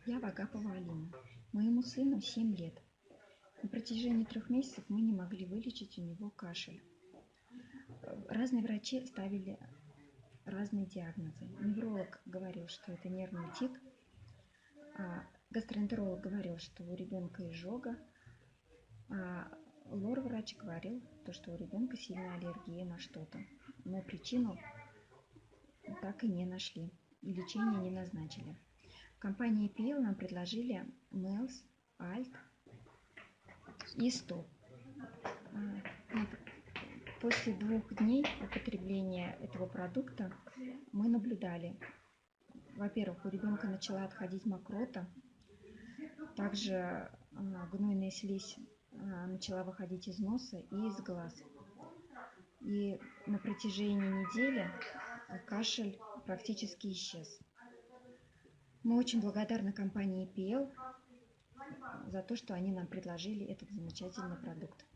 Я Вагапова Алина. Моему сыну 7 лет. На протяжении 3 месяцев мы не могли вылечить у него кашель. Разные врачи ставили разные диагнозы. Невролог говорил, что это нервный тик, а гастроэнтеролог говорил, что у ребенка изжога, а лор-врач говорил, что у ребенка сильная аллергия на что-то. Но причину так и не нашли, и лечение не назначили. В компании EPL нам предложили Мелс, Альт и Стоп. После 2 дней употребления этого продукта мы наблюдали. Во-первых, у ребенка начала отходить мокрота, также гнойная слизь начала выходить из носа и из глаз. И на протяжении недели кашель практически исчез. Мы очень благодарны компании EPL за то, что они нам предложили этот замечательный продукт.